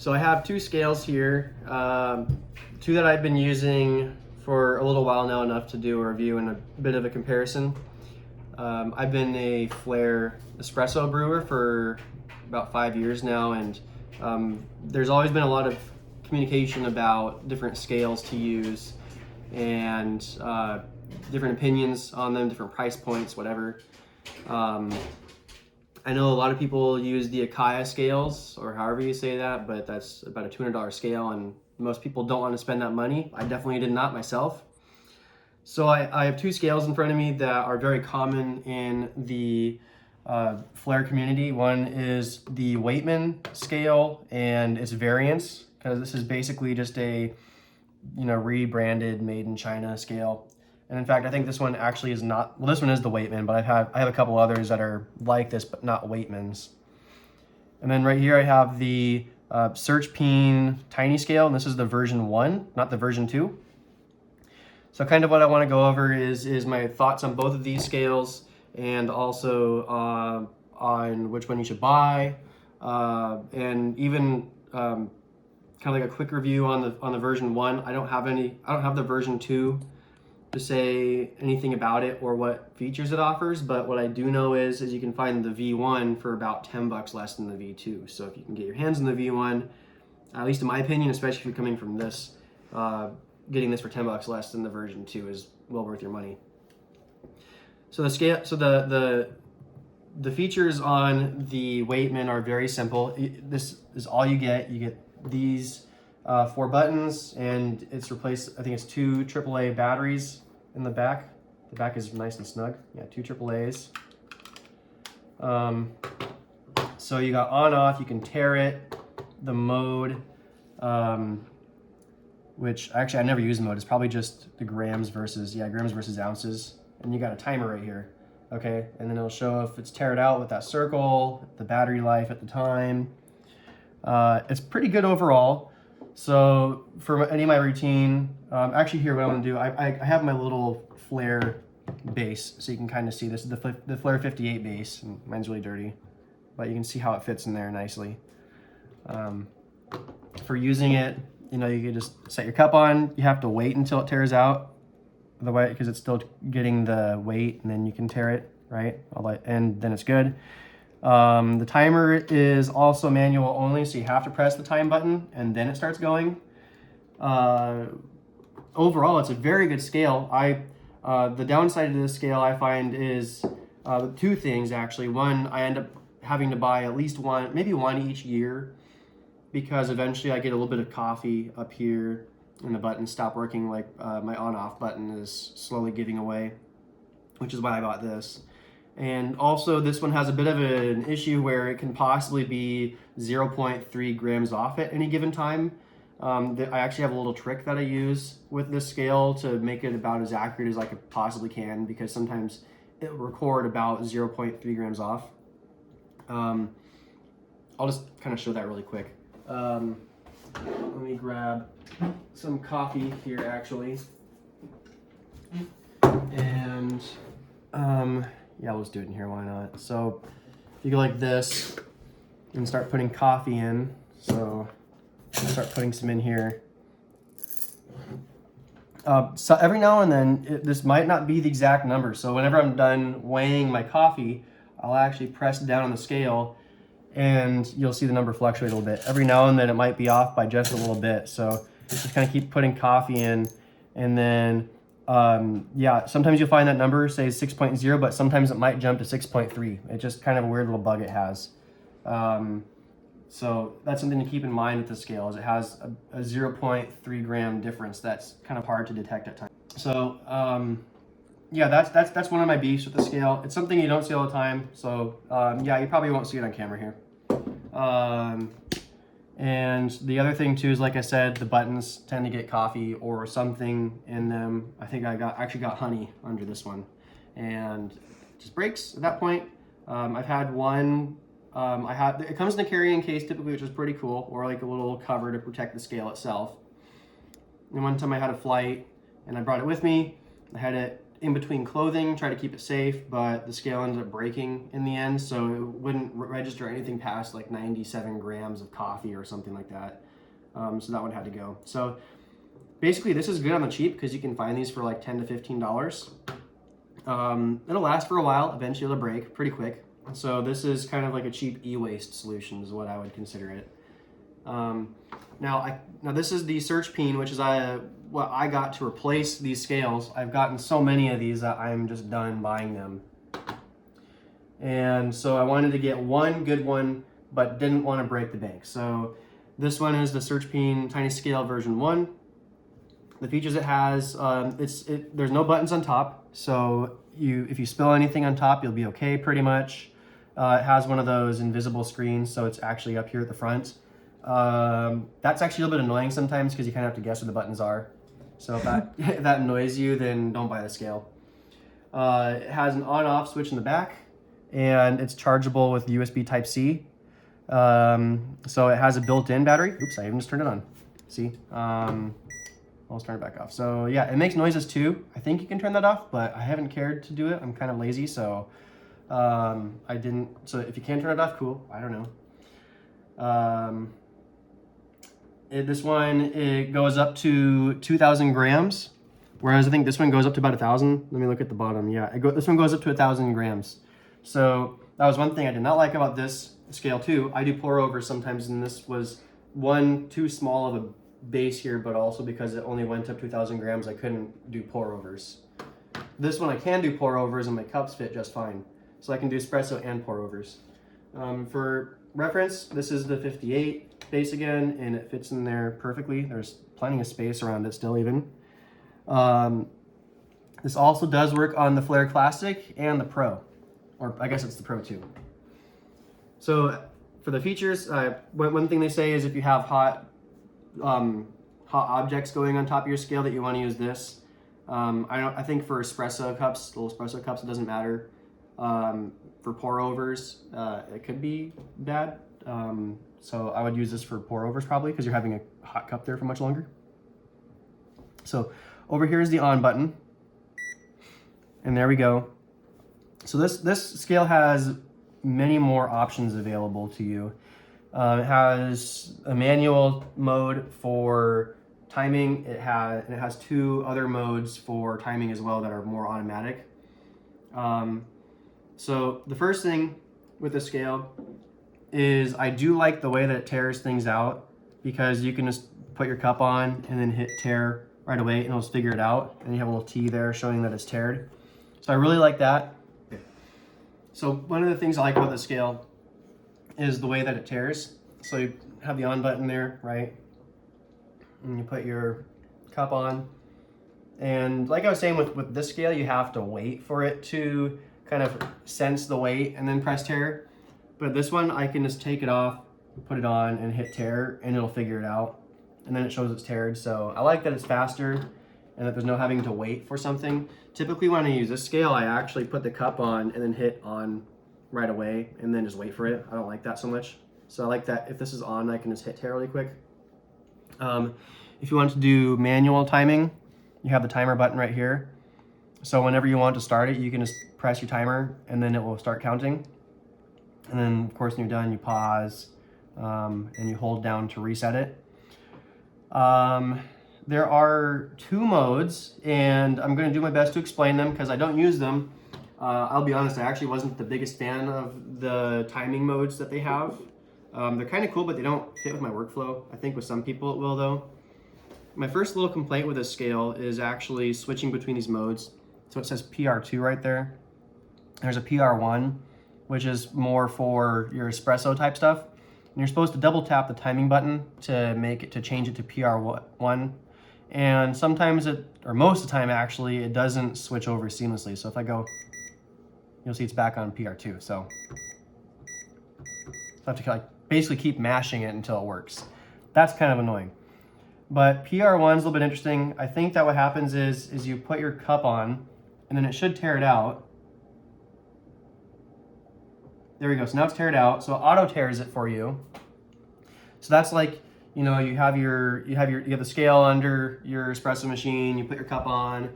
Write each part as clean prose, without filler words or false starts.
So I have two scales here, two that I've been using for a little while now, enough to do a review and a bit of a comparison. I've been a Flair espresso brewer for about 5 years now, and there's always been a lot of communication about different scales to use and different opinions on them, different price points, whatever. I know a lot of people use the Akaya scales, or however you say that, but that's about a $200 scale, and most people don't want to spend that money. I definitely did not myself. So I have two scales in front of me that are very common in the Flair community. One is the Weightman scale and its variants, because this is basically just a rebranded, made in China scale. And in fact, I think this one actually is not, well, this one is the Weightman, but I have a couple others that are like this, but not Weightmans. And then right here I have the SearchPean tiny scale, and this is the version 1, not the version 2. So kind of what I want to go over is my thoughts on both of these scales, and also on which one you should buy, and even kind of like a quick review on the version 1. I don't have the version 2 to say anything about it or what features it offers, but what I do know is you can find the V1 for about $10 less than the V2. So if you can get your hands on the V1, at least in my opinion, especially if you're coming from this, getting this for $10 less than the version 2 is well worth your money. So the features on the Weightman are very simple. This is all you get. You get these 4 buttons, and it's replaced, I think it's 2 AAA batteries in the back. The back is nice and snug. Yeah, 2 AAAs. So you got on, off, you can tear it, the mode, which actually I never use the mode. It's probably just the grams versus ounces. And you got a timer right here. Okay, and then it'll show if it's teared out with that circle, the battery life at the time. It's pretty good overall. So for any of my routine, actually here, what I'm gonna do, I have my little Flair base, so you can kind of see this is the Flair 58 base, and mine's really dirty, but you can see how it fits in there nicely. For using it, you can just set your cup on. You have to wait until it tears out, otherwise, because it's still getting the weight, and then you can tear it, right? And then it's good. The timer is also manual only, so you have to press the time button and then it starts going. Overall, it's a very good scale. The downside of this scale I find is 2 things actually. One, I end up having to buy at least one, maybe one each year, because eventually I get a little bit of coffee up here and the buttons stop working, like my on-off button is slowly giving away, which is why I bought this. And also this one has a bit of an issue where it can possibly be 0.3 grams off at any given time. I actually have a little trick that I use with this scale to make it about as accurate as I could possibly can, because sometimes it will record about 0.3 grams off. I'll just kind of show that really quick. Let me grab some coffee here actually. And yeah, let's do it in here, why not? So if you go like this and start putting coffee in, so I'll start putting some in here. So every now and then, this might not be the exact number. So whenever I'm done weighing my coffee, I'll actually press down on the scale and you'll see the number fluctuate a little bit. Every now and then it might be off by just a little bit. So just kind of keep putting coffee in, and then yeah, sometimes you'll find that number says 6.0, but sometimes it might jump to 6.3. It's just kind of a weird little bug it has. So that's something to keep in mind with the scale, is it has a 0.3 gram difference that's kind of hard to detect at times. So yeah, that's one of my beefs with the scale. It's something you don't see all the time, so yeah, you probably won't see it on camera here. And the other thing too is, like I said, the buttons tend to get coffee or something in them. I think I actually got honey under this one, and it just breaks at that point. I've had one, it comes in a carrying case typically, which is pretty cool, or like a little cover to protect the scale itself. And one time I had a flight and I brought it with me. I had it in between clothing, try to keep it safe, but the scale ended up breaking in the end, so it wouldn't register anything past like 97 grams of coffee or something like that. So that one had to go. So basically this is good on the cheap because you can find these for like $10 to $15. It'll last for a while, eventually it'll break pretty quick. So this is kind of like a cheap e-waste solution is what I would consider it. Now this is the SearchPean, which is what I got to replace these scales. I've gotten so many of these that I'm just done buying them. And so I wanted to get one good one, but didn't want to break the bank. So this one is the SearchPean Tiny Scale version 1. The features it has, there's no buttons on top, so if you spill anything on top, you'll be okay pretty much. It has one of those invisible screens, so it's actually up here at the front. That's actually a little bit annoying sometimes because you kind of have to guess where the buttons are. So if that annoys you, then don't buy the scale. It has an on-off switch in the back, and it's chargeable with USB Type-C. So it has a built-in battery. Oops, I even just turned it on. See? I'll turn it back off. So yeah, it makes noises too. I think you can turn that off, but I haven't cared to do it. I'm kind of lazy, so I didn't. So if you can turn it off, cool. I don't know. This one, it goes up to 2,000 grams, whereas I think this one goes up to about 1,000. Let me look at the bottom. Yeah, this one goes up to 1,000 grams. So that was one thing I did not like about this scale too. I do pour over sometimes, and this was too small of a base here, but also because it only went up to 2,000 grams, I couldn't do pour overs. This one I can do pour overs, and my cups fit just fine. So I can do espresso and pour overs. For reference, this is the 58 base again, and it fits in there perfectly. There's plenty of space around it still even. This also does work on the Flare Classic and the Pro, or I guess it's the Pro too. So for the features, one thing they say is if you have hot objects going on top of your scale that you want to use this. I think for espresso cups, little espresso cups, it doesn't matter. For pour overs, it could be bad. So I would use this for pour overs probably because you're having a hot cup there for much longer. So over here is the on button, and there we go. So this scale has many more options available to you. It has a manual mode for timing. It has two other modes for timing as well that are more automatic. So the first thing with the scale is I do like the way that it tears things out, because you can just put your cup on and then hit tear right away and it'll just figure it out. And you have a little T there showing that it's teared. So I really like that. So one of the things I like about the scale is the way that it tears. So you have the on button there, right? And you put your cup on. And like I was saying with this scale, you have to wait for it to kind of sense the weight and then press tear. But this one, I can just take it off, put it on, and hit tear, and it'll figure it out. And then it shows it's teared. So I like that it's faster and that there's no having to wait for something. Typically when I use this scale, I actually put the cup on and then hit on right away and then just wait for it. I don't like that so much. So I like that if this is on, I can just hit tear really quick. If you want to do manual timing, you have the timer button right here. So whenever you want to start it, you can just press your timer and then it will start counting. And then of course when you're done, you pause and you hold down to reset it. There are two modes, and I'm going to do my best to explain them because I don't use them. I'll be honest, I actually wasn't the biggest fan of the timing modes that they have. They're kind of cool, but they don't fit with my workflow. I think with some people it will though. My first little complaint with this scale is actually switching between these modes. So it says PR2 right there. There's a PR1, which is more for your espresso type stuff. And you're supposed to double tap the timing button to change it to PR1. And sometimes or most of the time actually, it doesn't switch over seamlessly. So if I go, you'll see it's back on PR2. So I have to basically keep mashing it until it works. That's kind of annoying. But PR1 is a little bit interesting. I think that what happens is you put your cup on and then it should tear it out. There we go. So now it's teared out. So auto tears it for you. So that's like, you have the scale under your espresso machine, you put your cup on,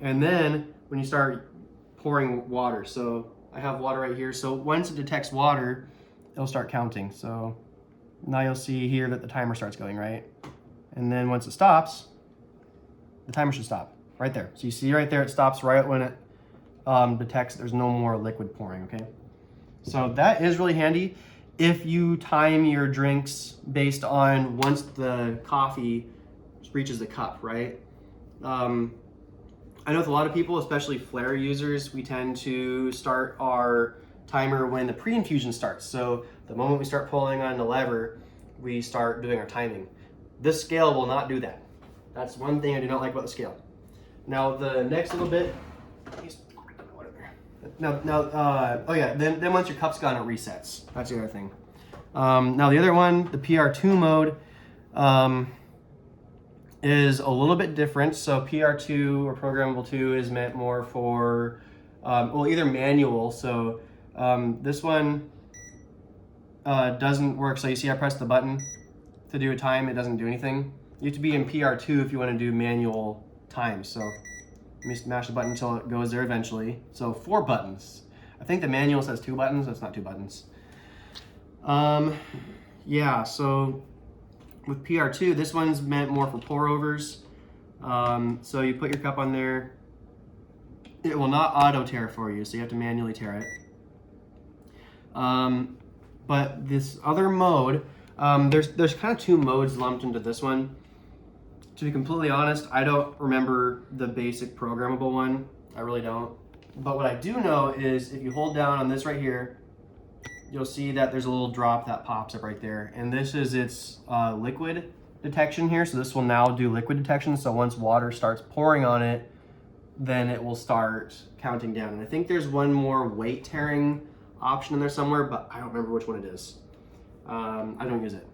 And then when you start pouring water, so I have water right here. So once it detects water, it'll start counting. So now you'll see here that the timer starts going, right? And then once it stops, the timer should stop right there. So you see right there, it stops right when it detects there's no more liquid pouring, okay? So that is really handy if you time your drinks based on once the coffee reaches the cup, right? I know with a lot of people, especially flare users, we tend to start our timer when the pre-infusion starts. So the moment we start pulling on the lever, we start doing our timing. This scale will not do that. That's one thing I do not like about the scale. Now the next little bit, oh yeah, then once your cup's gone, it resets. That's the other thing. Now the other one, the PR2 mode, is a little bit different. So PR2 or programmable 2 is meant more for, well, either manual. So this one doesn't work. So you see I press the button to do a time, it doesn't do anything. You have to be in PR2 if you want to do manual times. So let me smash the button until it goes there eventually. So 4 buttons. I think the manual says 2 buttons, that's not 2 buttons. Yeah, so with PR2, this one's meant more for pour overs. So you put your cup on there. It will not auto tear for you, so you have to manually tear it. But this other mode, there's kind of 2 modes lumped into this one. To be completely honest, I don't remember the basic programmable one. I really don't. But what I do know is if you hold down on this right here, you'll see that there's a little drop that pops up right there. And this is its liquid detection here. So this will now do liquid detection. So once water starts pouring on it, then it will start counting down. And I think there's one more weight tearing option in there somewhere, but I don't remember which one it is. I don't use it.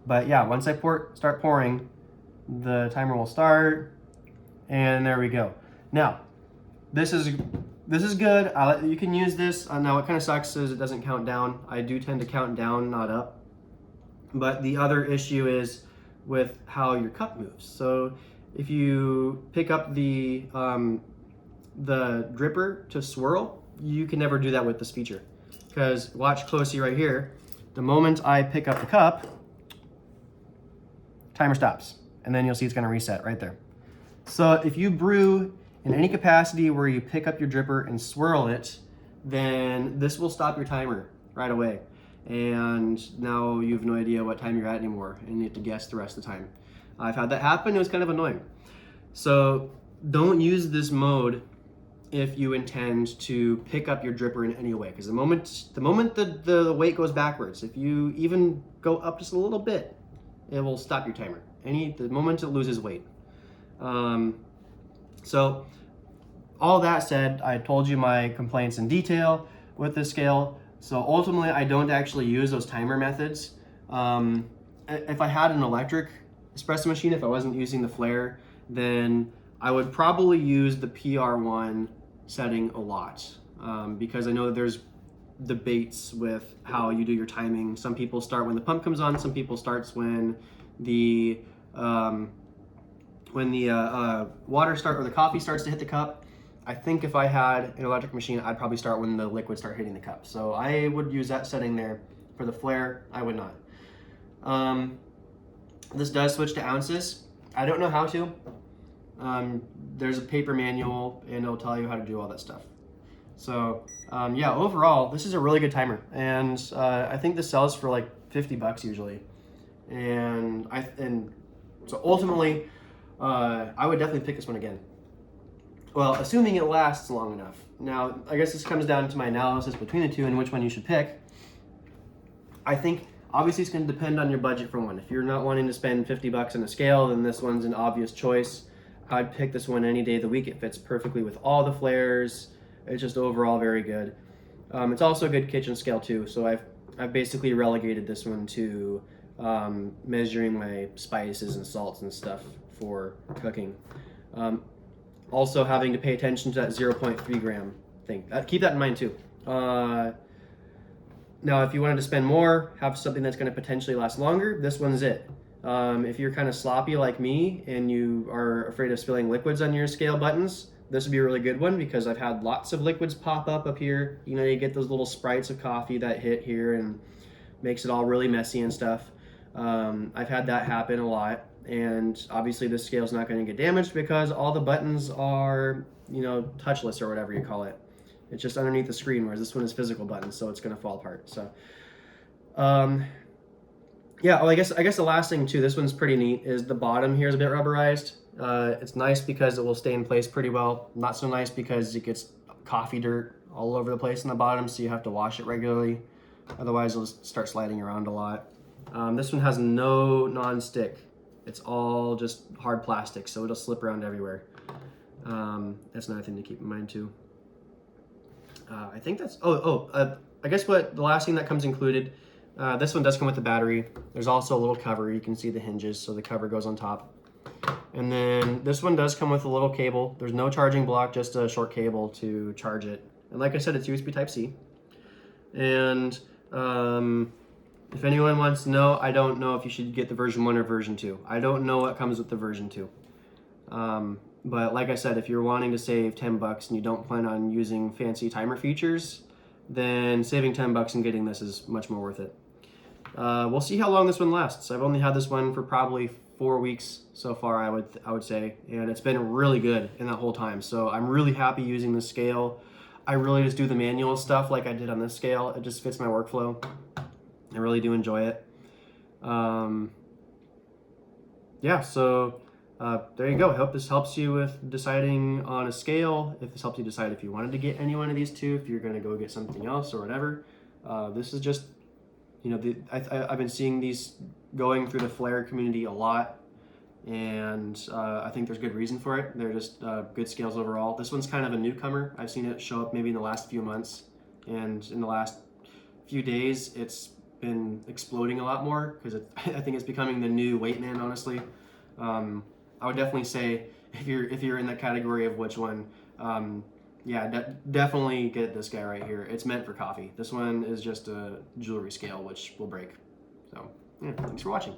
But yeah, once I start pouring, the timer will start, and there we go. Now, this is good. You can use this. Now, what kind of sucks is it doesn't count down. I do tend to count down, not up. But the other issue is with how your cup moves. So if you pick up the dripper to swirl, you can never do that with this feature. Because watch closely right here. The moment I pick up the cup, timer stops. And then you'll see it's gonna reset right there. So if you brew in any capacity where you pick up your dripper and swirl it, then this will stop your timer right away. And now you have no idea what time you're at anymore, and you have to guess the rest of the time. I've had that happen, it was kind of annoying. So don't use this mode if you intend to pick up your dripper in any way, because the moment the weight goes backwards, if you even go up just a little bit, it will stop your timer. The moment it loses weight. So all that said, I told you my complaints in detail with this scale. So ultimately, I don't actually use those timer methods. If I had an electric espresso machine, if I wasn't using the flare, then I would probably use the PR1 setting a lot, because I know that there's debates with how you do your timing. Some people start when the pump comes on, some people starts when the water or the coffee starts to hit the cup. I think if I had an electric machine, I'd probably start when the liquid start hitting the cup. So I would use that setting there. For the flare, I would not. This does switch to ounces. I don't know how to. There's a paper manual and it'll tell you how to do all that stuff. So yeah, overall, this is a really good timer. And I think this sells for like $50 usually. And so ultimately, I would definitely pick this one again. Well, assuming it lasts long enough. Now, I guess this comes down to my analysis between the two and which one you should pick. I think obviously it's going to depend on your budget for one. If you're not wanting to spend $50 on a scale, then this one's an obvious choice. I'd pick this one any day of the week. It fits perfectly with all the flares. It's just overall very good. It's also a good kitchen scale too. So I've basically relegated this one to measuring my spices and salts and stuff for cooking. Also having to pay attention to that 0.3 gram thing. Keep that in mind too. Now, if you wanted to spend more, have something that's going to potentially last longer, this one's it. If you're kind of sloppy like me and you are afraid of spilling liquids on your scale buttons, this would be a really good one because I've had lots of liquids pop up here. You know, you get those little sprites of coffee that hit here and makes it all really messy and stuff. I've had that happen a lot, and obviously this scale is not going to get damaged because all the buttons are, you know, touchless or whatever you call it. It's just underneath the screen, whereas this one is physical buttons, so it's going to fall apart. So, yeah. Oh, I guess the last thing too. This one's pretty neat. Is the bottom here is a bit rubberized. It's nice because it will stay in place pretty well. Not so nice because it gets coffee dirt all over the place in the bottom, so you have to wash it regularly. Otherwise, it'll just start sliding around a lot. This one has no non-stick. It's all just hard plastic, so it'll slip around everywhere. That's another thing to keep in mind too. I think that's, I guess what the last thing that comes included, this one does come with the battery. There's also a little cover. You can see the hinges, so the cover goes on top. And then this one does come with a little cable. There's no charging block, just a short cable to charge it. And like I said, it's USB Type-C. And if anyone wants to know, I don't know if you should get the version 1 or version 2. I don't know what comes with the version 2. But like I said, if you're wanting to save $10 and you don't plan on using fancy timer features, then saving $10 and getting this is much more worth it. We'll see how long this one lasts. I've only had this one for probably 4 weeks so far, I would say, and it's been really good in that whole time. So I'm really happy using this scale. I really just do the manual stuff like I did on this scale. It just fits my workflow. I really do enjoy it. Yeah, so there you go. I hope this helps you with deciding on a scale. If this helps you decide if you wanted to get any one of these two, if you're going to go get something else or whatever. This is just, you know, I've been seeing these going through the flare community a lot, and I think there's good reason for it. They're just good scales overall. This one's kind of a newcomer. I've seen it show up maybe in the last few months, and in the last few days, it's been exploding a lot more because I think it's becoming the new Weightman, honestly. I would definitely say if you're in that category of which one, yeah, definitely get this guy right here. It's meant for coffee. This one is just a jewelry scale, which will break. So, yeah, thanks for watching.